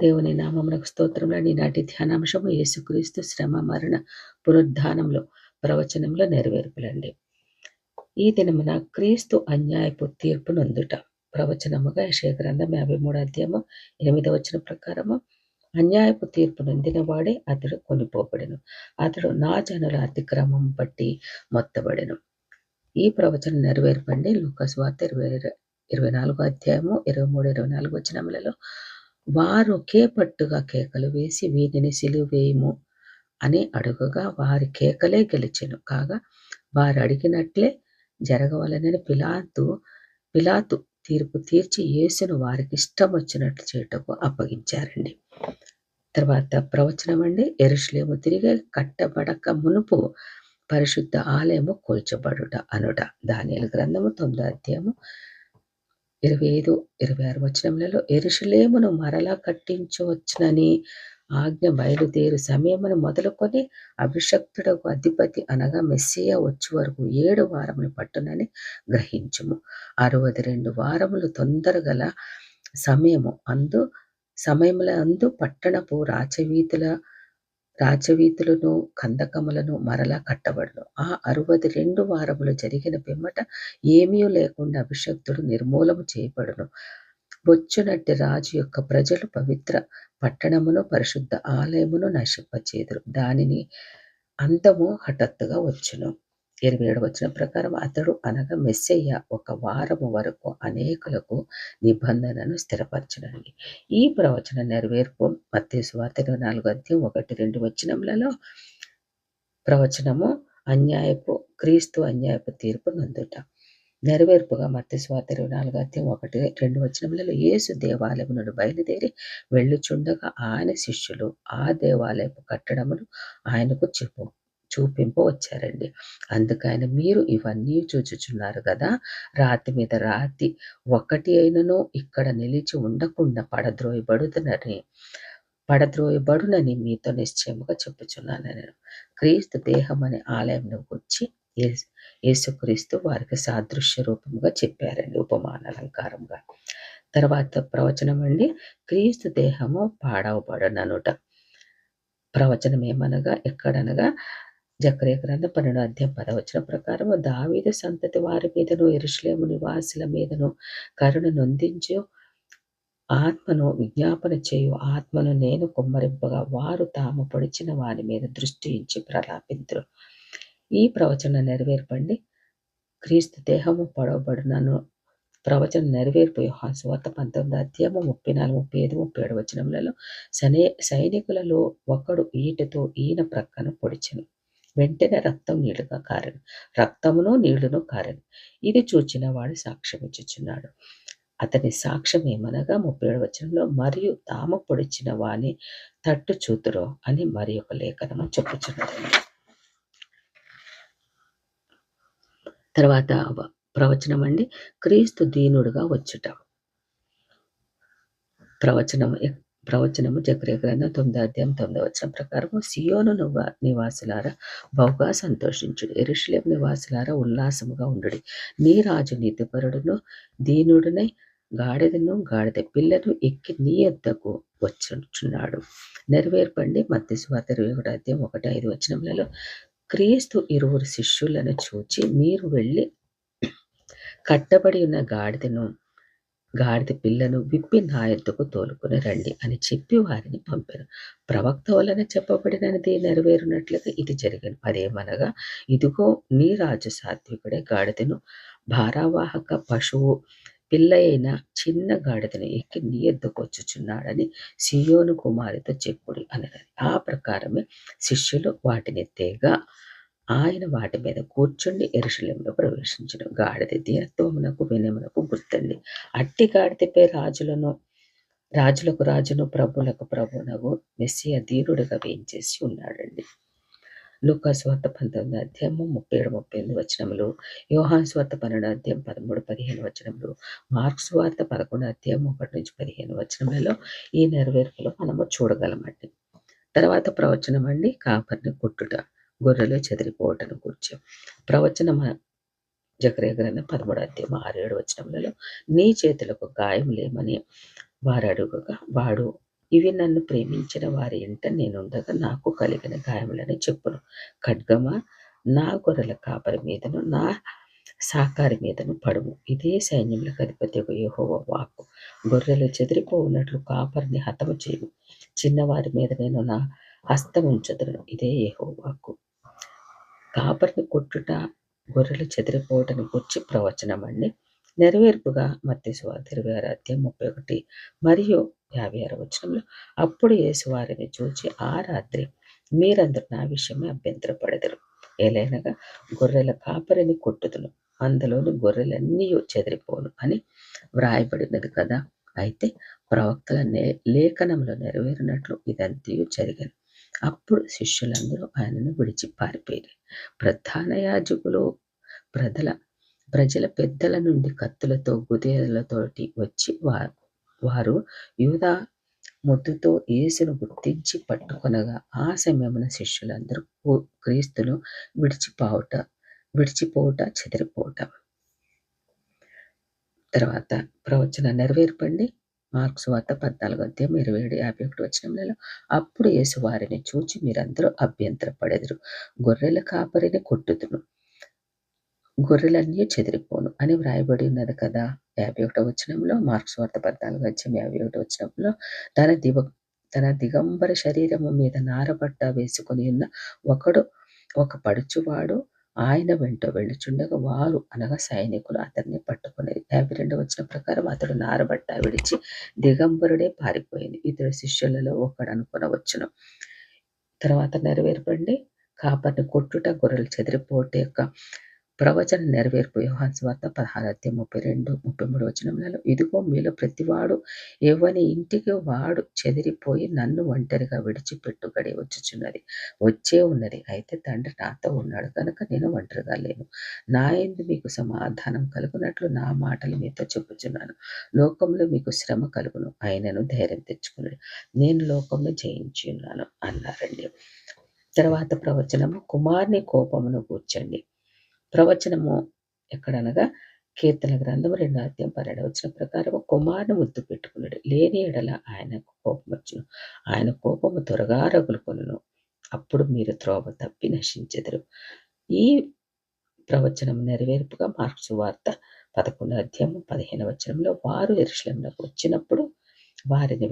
దేవుని నామమునకు స్తోత్రములు. ఈనాటి ధ్యానాంశము యేసుక్రీస్తు శ్రమ, మరణ, పునరుద్ధానంలో ప్రవచనంలో నెరవేర్పులండి. ఈ దినమున క్రీస్తు అన్యాయపు తీర్పు నొందుట. ప్రవచనముగా యెషయా గ్రంథం 53 అధ్యాయము 8వ వచనం ప్రకారము, అన్యాయపు తీర్పు నొందిన వాడే అతడు కొనిపోబడెను. అతడు నా జనుల అతిక్రమం బట్టి మొత్తబడెను. ఈ ప్రవచనం నెరవేర్పండి లూకా సువార్త 24 అధ్యాయము 23, 24 వచనములలో, వారు కేపట్టుగా కేకలు వేసి వీనిని సిలువ వేయుము అని అడుగగా వారి కేకలే గెలిచెను. కాగా వారు అడిగినట్లే జరగవలెనని పిలాతు తీర్పు తీర్చి యేసును వారికి ఇష్టం వచ్చినట్లు చేయుటకు అప్పగించారండి. తర్వాత ప్రవచనం అండి, యెరూషలేము తిరిగి కట్టబడక మునుపు పరిశుద్ధ ఆలయము కూల్చబడుట అనుట. దానియేలు గ్రంథము 9వ అధ్యాయము 25, 26 వచనములలో, యెరూషలేమును మరలా కట్టించవచ్చునని ఆజ్ఞ బయలుదేరు సమయమును మొదలుకొని అభిషక్తుడకు అధిపతి అనగా మెస్సియా వచ్చు వరకు 7 వారములు పట్టునని గ్రహించుము. 62 వారములు తొందరగల సమయముల అందు పట్టణపు రాచవీధులను కందకములను మరలా కట్టబడును. ఆ 62 వారములు జరిగిన పిమ్మట ఏమీ లేకుండా అభిషక్తుడు నిర్మూలము చేయబడును. బొచ్చునట్టి రాజు యొక్క ప్రజలు పవిత్ర పట్టణమును పరిశుద్ధ ఆలయమును నశింపచేదురు. దానిని అంతము హఠాత్తుగా వచ్చును. 27వ వచనం ప్రకారం, అతడు అనగా మెస్సయ్య 1 వారము వరకు అనేకులకు నిబంధనను స్థిరపరచునండి. ఈ ప్రవచన నెరవేర్పు మత్తయి సువార్త 24 అధ్యాయం 1, 2 వచనములలో ప్రవచనము క్రీస్తు అన్యాయపు తీర్పు నొందుట. నెరవేర్పుగా మత్తయి సువార్త 24 అధ్యాయం 1, 2 వచనములలో, యేసు దేవాలయము నుండి బయలుదేరి వెళ్ళుచుండగా ఆయన శిష్యులు ఆ దేవాలయపు కట్టడమును ఆయనకు చూపింప వచ్చారండి. అందుకైన, మీరు ఇవన్నీ చూచుచున్నారు కదా, రాతి మీద రాతి ఒకటి అయినను ఇక్కడ నిలిచి ఉండకుండా పడద్రోయబడునని మీతో నిశ్చయముగా చెప్పుచున్నాను. క్రీస్తు దేహం అనే ఆలయంను గురించి యేసుక్రీస్తు వారికి సాదృశ్య రూపంగా చెప్పారండి, ఉపమానాలంకారంగా. తర్వాత ప్రవచనం అండి, క్రీస్తు దేహము పాడవబడననుట. ప్రవచనం ఏమనగా, ఎక్కడనగా జకర్యా గ్రంథం 12 అధ్యాయం 10వ వచనం ప్రకారం, దావీదు సంతతి వారి మీదను యెరూషలేము నివాసుల మీదను కరుణ నొందించు ఆత్మను విజ్ఞాపన చేయు ఆత్మను నేను కుమ్మరింపగా వారు తాము పొడిచిన వారి మీద దృష్టి ఉంచి ప్రలాపింతురు. ఈ ప్రవచన నెరవేర్పండి, క్రీస్తు దేహము పొడవబడునను ప్రవచన నెరవేర్పు యోహాను సువార్త 19వ అధ్యాయము 34, 35, 37 వచనములలో, సైనికులలో ఒకడు ఈటెతో ఈయన ప్రక్కన పొడిచెను. వెంటనే రక్తమును నీళ్లును కారెను. ఇది చూచిన వాడు సాక్ష్యం ఇచ్చుచున్నాడు. అతని సాక్ష్యం ఏమనగా 37వ వచనంలో, మరియు తాము పొడిచిన వాని తట్టు చూతురో అని మరి ఒక లేఖనము చెప్పుచున్నదండి. తర్వాత ప్రవచనం అండి, క్రీస్తు దీనుడుగా వచ్చుట. ప్రవచనము జకర్యా గ్రంథం 9వ అధ్యాయం 9వ వచనం ప్రకారము, సియోను నివాసులారా బహుగా సంతోషించుడి, యెరూషలేము నివాసులారా ఉల్లాసముగా ఉండుడి. నీ రాజు నీతిపరుడును దీనుడునై గాడిద పిల్లను ఎక్కి నీ యొద్దకు వచ్చుచున్నాడు. నెరవేర్పండి మత్తయి సువార్త 21 అధ్యాయం 1, 5 వచనములలో, క్రీస్తు 2 శిష్యులను చూచి, మీరు వెళ్ళి కట్టబడి ఉన్న గాడిద పిల్లను విప్పి నా యొద్దకు తోలుకొని రండి అని చెప్పి వారిని పంపారు. ప్రవక్త వలన చెప్పబడినది నెరవేరునట్లుగా ఇది జరిగింది. అదేమనగా, ఇదిగో నీ రాజు సాత్వికుడే గాడిదను, భారవాహక పశువు పిల్ల అయిన చిన్న గాడిదను ఎక్కి నీ యొద్దకు వచ్చుచున్నాడని సియోను కుమారితో చెప్పుడి అన్నది. ఆ ప్రకారమే శిష్యులు వాటిని తేగా ఆయన వాటి మీద కూర్చుండి యెరూషలేములో ప్రవేశించును. గాడిద దీనత్వమునకు వినయమునకు గుర్తండి. అట్టి గాడిదపై రాజులకు రాజును ప్రభువులకు ప్రభువునగు మెస్సియా దీనుడిగా వేయించేసి ఉన్నాడండి. లూకా సువార్త 19వ అధ్యాయము 37, 38 వచనములు, యోహాను సువార్త 12వ అధ్యాయం 13, 15 వచనములు, మార్కు సువార్త 11వ అధ్యాయం 1 నుంచి 15 వచనములలో ఈ నెరవేర్పులో మనము చూడగలమండి. తర్వాత ప్రవచనం అండి, కాపరిని కొట్టుట, గొర్రెలు చెదిరిపోవటను కూర్చో. ప్రవచనం జకర్యా గ్రంథం 13వ అధ్యాయం 6, 7 వచనములలో, నీ చేతులకు గాయం లేమని వారు అడుగగా వాడు ఇవి నన్ను ప్రేమించిన వారి ఇంట నేనుండగా నాకు కలిగిన గాయములని చెప్పును. ఖడ్గమా నా గొర్రెల కాపరి మీదను నా సాకారి మీదను పడుము. ఇదే సైన్యములకు అధిపతియగు యెహోవా వాక్కు. గొర్రెలు చెదిరిపోవునట్లు కాపరిని హతము చేయు. చిన్నవారి మీద నేను నా హస్తముంచుదును. ఇదే యెహోవా వాక్కు. కాపరిని కొట్టుట గొర్రెలు చెదిరిపోవటాన్ని గూర్చి ప్రవచనమండి. నెరవేర్పుగా మత్తయి సువార్త 26:31 మరియు 56 వచనంలో అప్పుడు యేసు వారిని చూచి ఆ రాత్రి మీరందరూ నా విషయమై అభ్యంతరపడెదరు. ఏలైనగా గొర్రెల కాపరిని కొట్టుదును, అందులోని గొర్రెలన్నీ చెదిరిపోను అని వ్రాయబడినది కదా. అయితే ప్రవక్తల లేఖనంలో నెరవేరినట్లు ఇదంతయు జరిగెను. అప్పుడు శిష్యులందరూ ఆయనను విడిచి పారిపోయారు. ప్రధాన యాజకులు ప్రజల పెద్దల నుండి కత్తులతో గుదేలతోటి వచ్చి వారు యూదా మొద్దుతో యేసును గుర్తించి పట్టుకొనగా ఆ సమయమున శిష్యులందరూ క్రీస్తును విడిచిపోవుట చెదిరిపోవుట. తర్వాత ప్రవచన నెరవేర్పండి. మార్కు సువార్త 14:27-51 వచనములలో అప్పుడు యేసు వారిని చూచి మీరందరూ అభ్యంతరపడెదరు. గొర్రెల కాపరిని కొట్టుదును, గొర్రెలన్నీ చెదిరిపోను అని వ్రాయబడి ఉన్నది కదా. 51 వచనంలో మార్కు సువార్త 14:51 వచనంలో తన దిగంబర శరీరము మీద నారబట్ట వేసుకొని ఉన్న ఒక పడుచువాడు ఆయన వెంట వెళ్ళుచుండగా వారు అనగా సైనికులు అతన్ని పట్టుకునేది. 52 వచనం ప్రకారం అతడు నారబట్ట విడిచి దిగంబరుడే పారిపోయింది. ఇతడు శిష్యులలో ఒకడు అనుకొనవచ్చును. తర్వాత నెరవేర్పండి. కాపరిని కొట్టుట గొర్రెలు చెదిరిపోవట యొక్క ప్రవచన నెరవేర్పు. యోహాను సువార్త 16:32-33 వచనములలో ఇదిగో మీలో ప్రతివాడు ఎవని ఇంటికి వాడు చెదిరిపోయి నన్ను ఒంటరిగా విడిచిపెట్టు గడియ వచ్చే ఉన్నది. అయితే తండ్రి నాతో ఉన్నాడు కనుక నేను ఒంటరిగా లేను. నా యందు మీకు సమాధానం కలుగునట్లు నా మాటలు మీతో చెప్పుచున్నాను. లోకంలో మీకు శ్రమ కలుగును, అయినను ధైర్యం తెచ్చుకుని నేను లోకంలో జయించి ఉన్నాను అన్నారండి. తర్వాత ప్రవచనము కుమారుని కోపమును గూర్చండి. ప్రవచనము ఎక్కడనగా కీర్తన గ్రంథము 2:12 వచనం ప్రకారం కుమారుని ముద్దు పెట్టుకున్నాడు, లేని ఎడల ఆయనకు కోపం వచ్చును, ఆయన కోపము త్వరగా రగులుకొనును, అప్పుడు మీరు త్రోవ తప్పి నశించెదరు. ఈ ప్రవచనం నెరవేర్పుగా మార్కు సువార్త 11:15 వచనంలో వారు యెరూషలేమునకు వచ్చినప్పుడు వారిని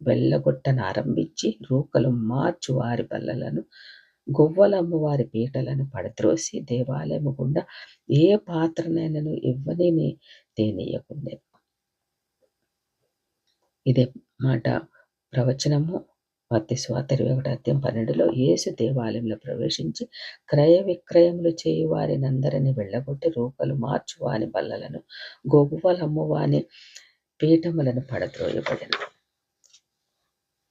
వెళ్ళగొట్టనారంభించి రూకలు మార్చు వారి బల్లలను గొవ్వలమ్ము వారి పీటలను పడద్రోసి దేవాలయము గుండా ఏ పాత్రనైనను ఇవ్వని తేనీయకుండే. ఇదే మాట ప్రవచనము మత్తయి సువార్త 21:12 యేసు దేవాలయంలో ప్రవేశించి క్రయ విక్రయములు చేయు వారినందరిని వెళ్ళగొట్టి రూకలు మార్చు వాని బల్లలను గొవ్వలమ్ము వాని పీఠములను పడద్రోయబడెను.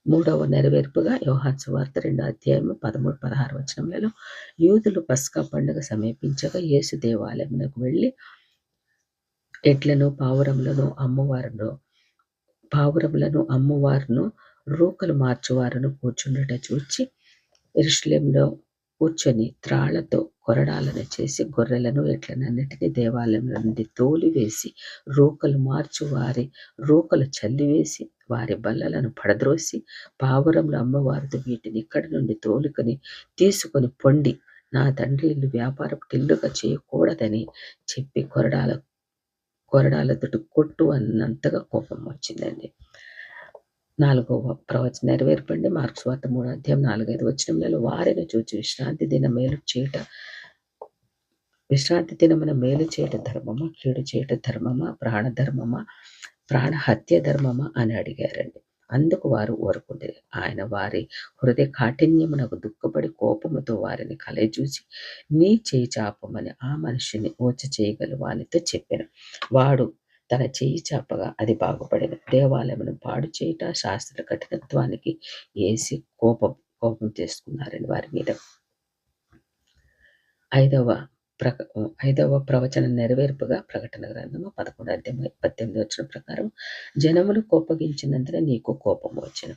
మూడవ నెరవేర్పుగా యోహాను సువార్త 2:13-16 వచనములలో యూదులు పస్కా పండుగ సమీపించగా యేసు దేవాలయమునకు వెళ్ళి ఎడ్లను పావురములను అమ్మువారును రూకలు మార్చువారును కూర్చుండుట చూచి యెరూషలేములో కూర్చొని త్రాళ్లతో కొరడాలను చేసి గొర్రెలను ఎడ్లనన్నిటినీ దేవాలయం నుండి తోలివేసి రూకలు మార్చు వారి రూకలు చల్లివేసి వారి బల్లలను పడద్రోసి పావురములు అమ్మవారితో వీటిని ఇక్కడి నుండి తీసుకొని పొండి, నా తండ్రి ఇల్లు వ్యాపారపు టిల్లుగా చేయకూడదని చెప్పి కొరడాలతోటి కొట్టు అన్నంతగా కోపం వచ్చిందండి. నాలుగవ ప్రవచన నెరవేర్పండి. మార్కు సువార్త 3:4-5 వచనములలో వారిని చూచి విశ్రాంతి దినమున మేలు చేయట ధర్మమా, కీడు చేయట ధర్మమా, ప్రాణహత్య ధర్మమా అని అడిగారండి. అందుకు వారు ఊరకుండిరి. ఆయన వారి హృదయ కాఠిన్యమునకు దుఃఖపడి కోపముతో వారిని కలయజూసి నీ చేయి చాపమని ఆ మనిషిని ఓచ చేయగల వానితో చెప్పాను. వాడు తన చెయ్యి చాపగా అది బాగుపడెను. దేవాలయమును పాడు చేయుట శాస్త్రుల కఠినత్వానికి ఏసి కోపం చేసుకున్నారని వారి మీద. ఐదవ ప్రవచన నెరవేర్పుగా ప్రకటన గ్రంథము 11:18 వచనం ప్రకారం జనములు కోపగించినందున నీకు కోపము వచ్చెను.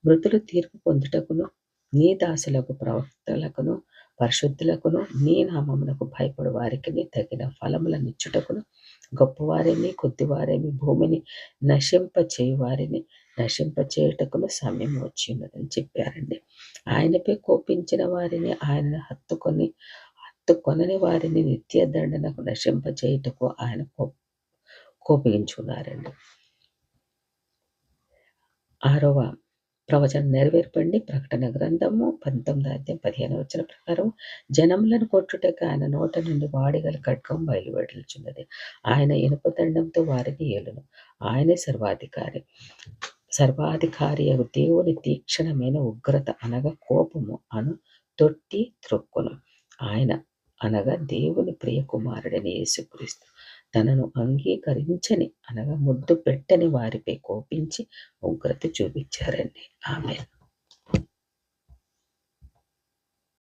మృతులు తీర్పు పొందుటకును నీ దాసులకు ప్రవక్తలకును పరిశుద్ధులకును నీ నామమునకు భయపడు వారికి తగిన ఫలములనిచ్చుటకును గొప్పవారిని కొద్దివారేమి భూమిని నశింపచేయువారిని నశింపచేయుటకును సమయం వచ్చి ఉన్నదని చెప్పారండి. ఆయనపై కోపించిన వారిని ఆయన హత్తుకొనని వారిని నిత్య దండనకు నశింపచేయుటకు ఆయన కోపించున్నారండి. 6వ ప్రవచనం నెరవేర్పండి. ప్రకటన గ్రంథము 19:15 ప్రకారం జనములను కొట్టుటకు ఆయన నోట నుండి వాడిగల ఖడ్గం బయలువెడలుచున్నది. ఆయన ఇనుపదండంతో వారిని ఏలును. ఆయనే సర్వాధికారి దేవుని తీక్షణమైన ఉగ్రత అనగా కోపము అను తొట్టి త్రొక్కును. ఆయన అనగా దేవుని ప్రియ కుమారుడైన యేసుక్రీస్తు తనను అంగీకరించని అనగా ముద్దు పెట్టని వారిపై కోపించి ఉగ్రత చూపించారండి. ఆమేన్.